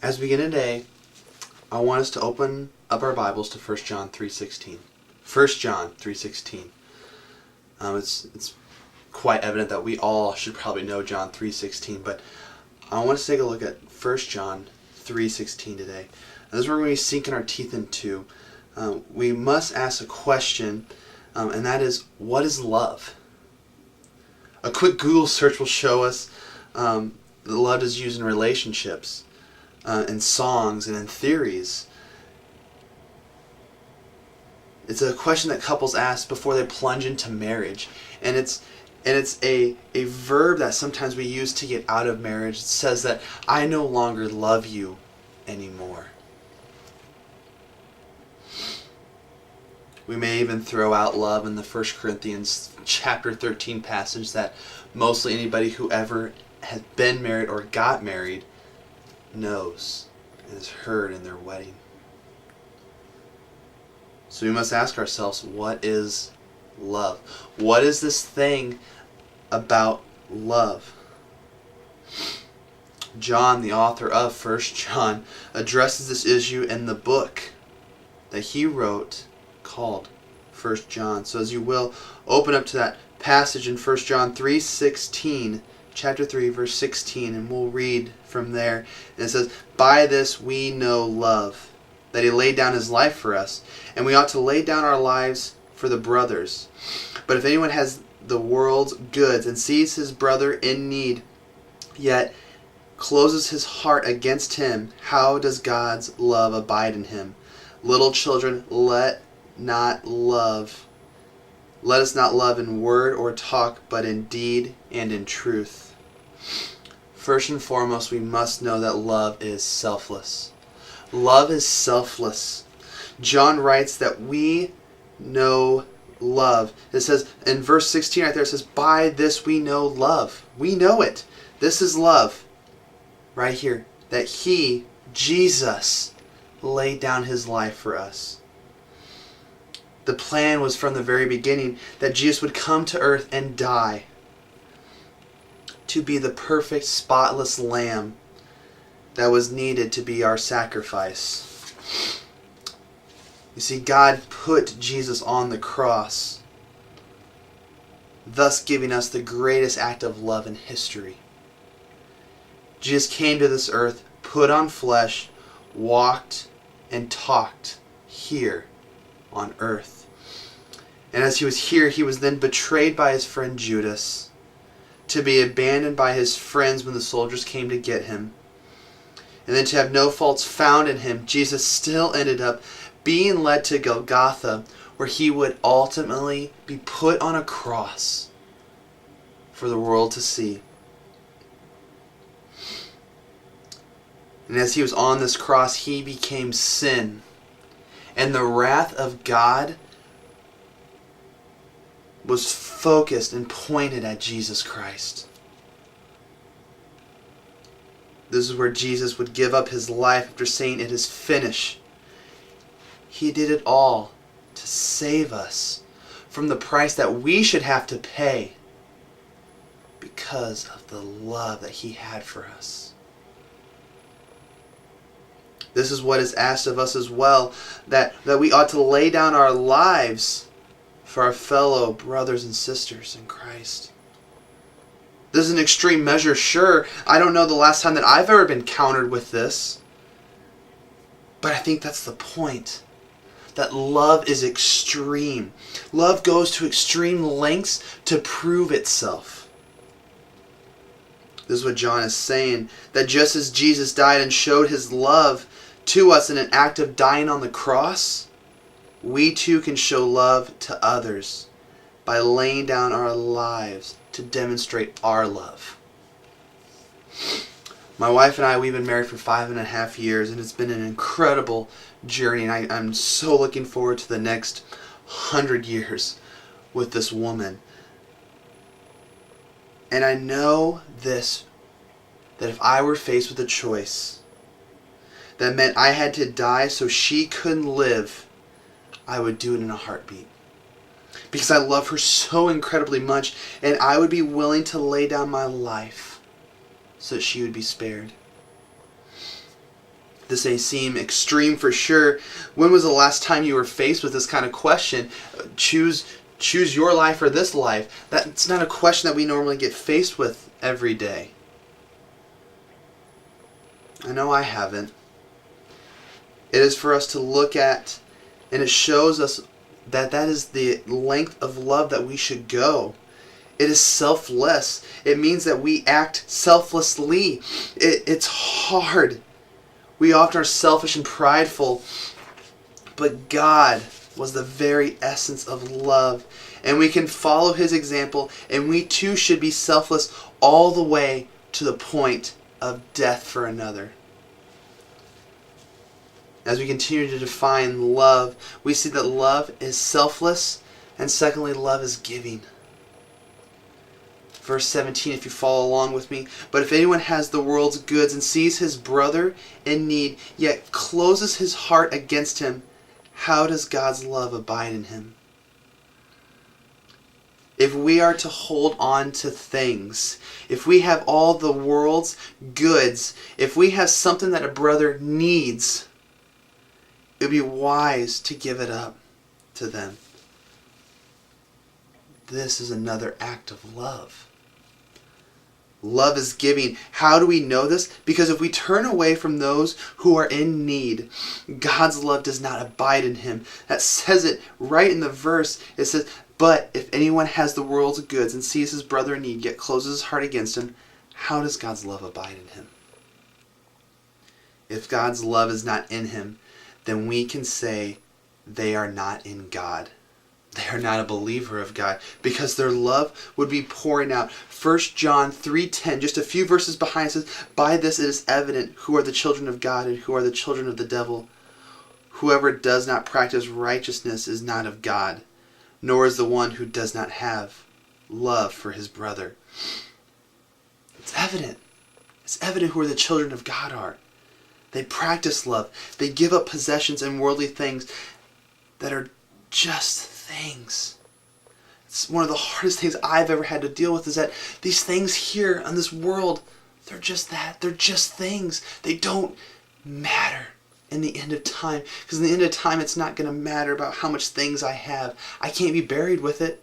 As we begin today, I want us to open up our Bibles to 1 John 3:16. 1 John 3:16. It's quite evident that we all should probably know John 3:16, but I want us to take a look at 1 John 3:16 today. And this is where we're going to be sinking our teeth into. We must ask a question, and that is, what is love? A quick Google search will show us that love is used in relationships, in songs, and in theories. It's a question that couples ask before they plunge into marriage, and it's a verb that sometimes we use to get out of marriage. It says that I no longer love you anymore. We may even throw out love in the 1 Corinthians chapter 13 passage that mostly anybody who ever has been married or got married knows and has heard in their wedding. So we must ask ourselves, what is love? What is this thing about love? John, the author of 1 John, addresses this issue in the book that he wrote called 1 John. So as you will, open up to that passage in 1 John 3:16, chapter 3, verse 16, and we'll read from there. And it says, "By this we know love, that he laid down his life for us, and we ought to lay down our lives for the brothers. But if anyone has the world's goods and sees his brother in need, yet closes his heart against him, how does God's love abide in him? Little children, let us not love in word or talk, but in deed and in truth." First and foremost, we must know that love is selfless. Love is selfless. John writes that we know love. It says in verse 16 right there, it says, "By this we know love." We know it. This is love. Right here. That he, Jesus, laid down his life for us. The plan was from the very beginning that Jesus would come to earth and die to be the perfect, spotless lamb that was needed to be our sacrifice. You see, God put Jesus on the cross, thus giving us the greatest act of love in history. Jesus came to this earth, put on flesh, walked and talked here on earth. And as he was here, he was then betrayed by his friend Judas, to be abandoned by his friends when the soldiers came to get him. And then to have no faults found in him, Jesus still ended up being led to Golgotha, where he would ultimately be put on a cross for the world to see. And as he was on this cross, he became sin. And the wrath of God was focused and pointed at Jesus Christ. This is where Jesus would give up his life after saying, "It is finished." He did it all to save us from the price that we should have to pay because of the love that he had for us. This is what is asked of us as well, that we ought to lay down our lives for our fellow brothers and sisters in Christ. This is an extreme measure, sure. I don't know the last time that I've ever been countered with this. But I think that's the point. That love is extreme. Love goes to extreme lengths to prove itself. This is what John is saying. That just as Jesus died and showed his love to us in an act of dying on the cross, we too can show love to others by laying down our lives to demonstrate our love. My wife and I, we've been married for 5.5 years, and it's been an incredible journey. And I'm so looking forward to the next 100 years with this woman. And I know this, that if I were faced with a choice that meant I had to die so she couldn't live, I would do it in a heartbeat. Because I love her so incredibly much, and I would be willing to lay down my life so that she would be spared. This may seem extreme for sure. When was the last time you were faced with this kind of question? Choose your life or this life. That's not a question that we normally get faced with every day. I know I haven't. It is for us to look at, and it shows us that that is the length of love that we should go. It is selfless. It means that we act selflessly. It's hard. We often are selfish and prideful. But God was the very essence of love. And we can follow His example, and we too should be selfless all the way to the point of death for another. As we continue to define love, we see that love is selfless, and secondly, love is giving. Verse 17, if you follow along with me. But if anyone has the world's goods and sees his brother in need, yet closes his heart against him, how does God's love abide in him? If we are to hold on to things, if we have all the world's goods, if we have something that a brother needs, it would be wise to give it up to them. This is another act of love. Love is giving. How do we know this? Because if we turn away from those who are in need, God's love does not abide in him. That says it right in the verse. It says, but if anyone has the world's goods and sees his brother in need, yet closes his heart against him, how does God's love abide in him? If God's love is not in him, then we can say they are not in God. They are not a believer of God, because their love would be pouring out. 1 John 3:10, just a few verses behind, says, by this it is evident who are the children of God and who are the children of the devil. Whoever does not practice righteousness is not of God, nor is the one who does not have love for his brother. It's evident. It's evident who are the children of God are. They practice love. They give up possessions and worldly things that are just things. It's one of the hardest things I've ever had to deal with, is that these things here on this world, they're just that. They're just things. They don't matter in the end of time. Because in the end of time, it's not going to matter about how much things I have. I can't be buried with it.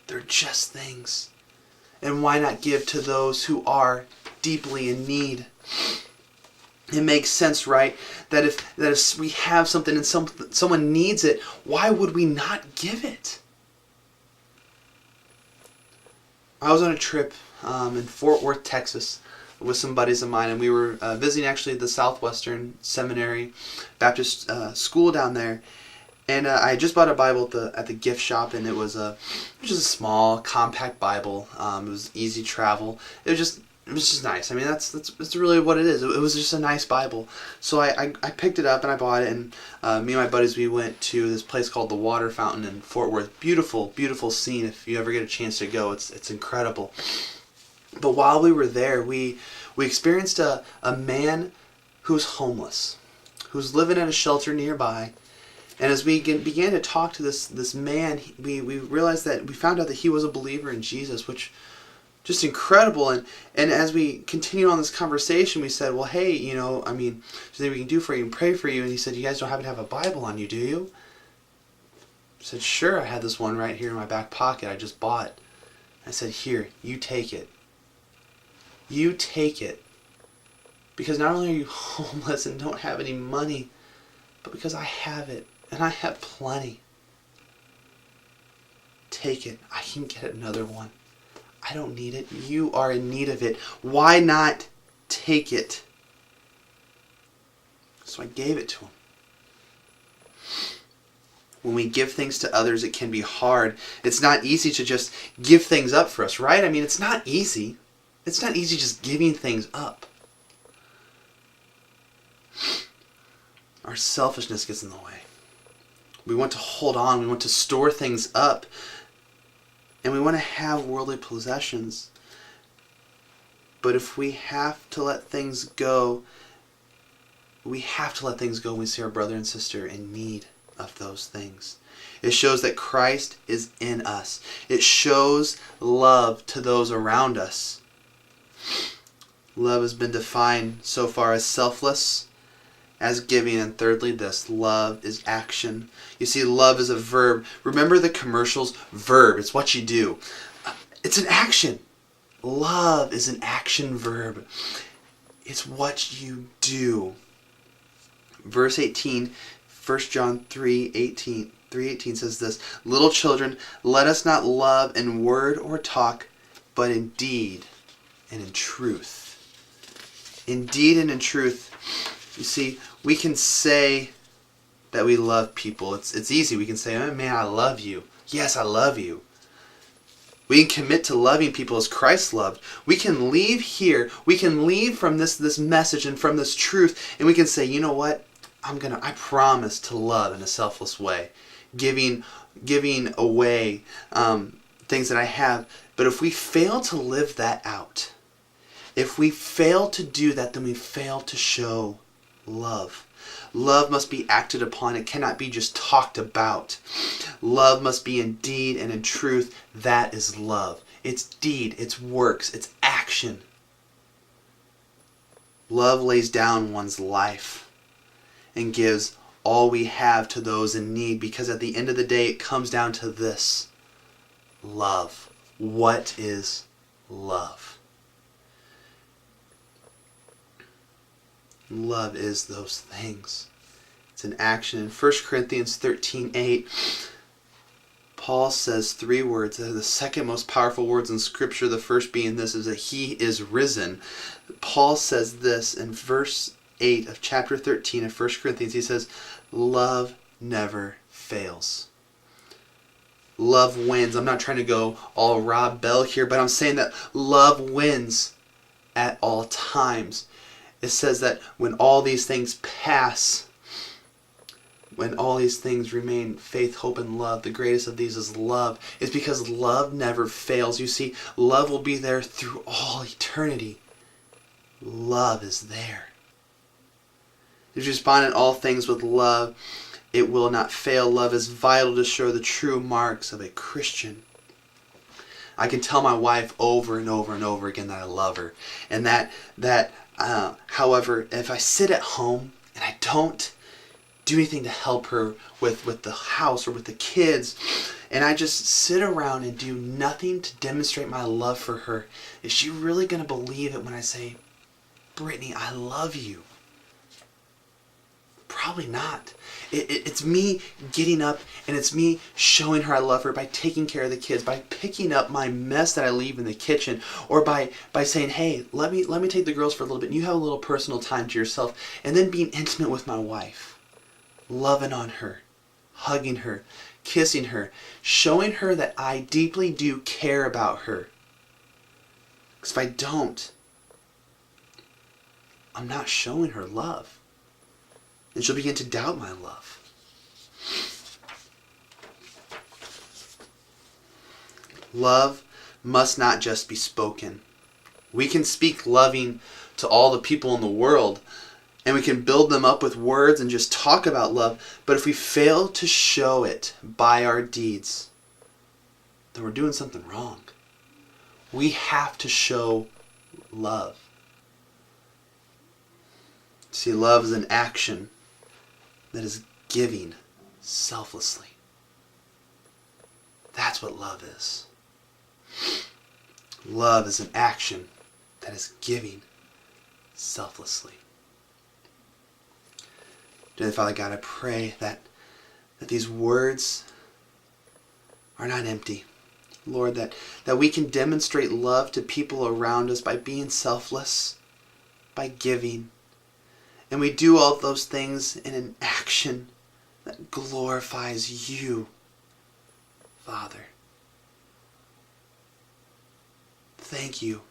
They're just things. And why not give to those who are deeply in need? It makes sense, right? That if we have something and someone needs it, why would we not give it? I was on a trip in Fort Worth, Texas, with some buddies of mine, and we were visiting actually the Southwestern Seminary Baptist school down there. And I just bought a Bible at the gift shop, and it was just a small, compact Bible. It was easy travel. It was just nice. I mean, that's really what it is. It was just a nice Bible. So I picked it up and I bought it, and me and my buddies, we went to this place called the Water Fountain in Fort Worth. Beautiful, beautiful scene. If you ever get a chance to go, it's incredible. But while we were there, we experienced a man who's homeless, who's living in a shelter nearby. And as we began to talk to this man, we realized that we found out that he was a believer in Jesus, which just incredible. And as we continued on this conversation, we said, well, hey, is there anything we can do for you and pray for you? And he said, you guys don't happen to have a Bible on you, do you? I said, sure, I had this one right here in my back pocket. I just bought. I said, here, you take it. You take it. Because not only are you homeless and don't have any money, but because I have it. And I have plenty. Take it. I can get another one. I don't need it. You are in need of it. Why not take it? So I gave it to him. When we give things to others, it can be hard. It's not easy to just give things up for us, right? I mean, it's not easy. It's not easy just giving things up. Our selfishness gets in the way. We want to hold on. We want to store things up. And we want to have worldly possessions. But if we have to let things go, we have to let things go when we see our brother and sister in need of those things. It shows that Christ is in us. It shows love to those around us. Love has been defined so far as selfless, as giving, and thirdly this, love is action. You see, love is a verb. Remember the commercials? Verb, it's what you do. It's an action. Love is an action verb. It's what you do. Verse 18, 1 John 3:18 says this, little children, let us not love in word or talk, but in deed and in truth. In deed and in truth. You see, we can say that we love people. It's easy. We can say, oh man, I love you. Yes, I love you. We can commit to loving people as Christ loved. We can leave here. We can leave from this message and from this truth, and we can say, you know what? I promise to love in a selfless way, giving away things that I have. But if we fail to live that out, if we fail to do that, then we fail to show love. Love must be acted upon. It cannot be just talked about. Love must be in deed and in truth. That is love. It's deed, it's works, it's action. Love lays down one's life and gives all we have to those in need, because at the end of the day it comes down to this. Love. What is love? Love is those things. It's an action. In 1 Corinthians 13:8, Paul says 3 words. They're the second most powerful words in Scripture. The first being this, is that he is risen. Paul says this in verse 8 of chapter 13 of 1 Corinthians. He says, love never fails. Love wins. I'm not trying to go all Rob Bell here, but I'm saying that love wins at all times. It says that when all these things pass, when all these things remain, faith, hope, and love, the greatest of these is love. It's because love never fails. You see, love will be there through all eternity. Love is there. If you respond in all things with love, it will not fail. Love is vital to show the true marks of a Christian. I can tell my wife over and over and over again that I love her. And however, if I sit at home and I don't do anything to help her with the house or with the kids, and I just sit around and do nothing to demonstrate my love for her, is she really going to believe it when I say, Brittany, I love you? Probably not. It's me getting up, and it's me showing her I love her by taking care of the kids, by picking up my mess that I leave in the kitchen, or by saying, hey, let me take the girls for a little bit, and you have a little personal time to yourself, and then being intimate with my wife, loving on her, hugging her, kissing her, showing her that I deeply do care about her. Because if I don't, I'm not showing her love. And she'll begin to doubt my love. Love must not just be spoken. We can speak loving to all the people in the world, and we can build them up with words and just talk about love, but if we fail to show it by our deeds, then we're doing something wrong. We have to show love. See, love is an action that is giving selflessly. That's what love is. Love is an action that is giving selflessly. Dear Father God, I pray that these words are not empty. Lord, that we can demonstrate love to people around us by being selfless, by giving. And we do all those things in an action that glorifies you, Father. Thank you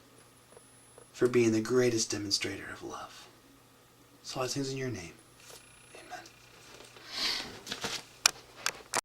for being the greatest demonstrator of love. So all things in your name.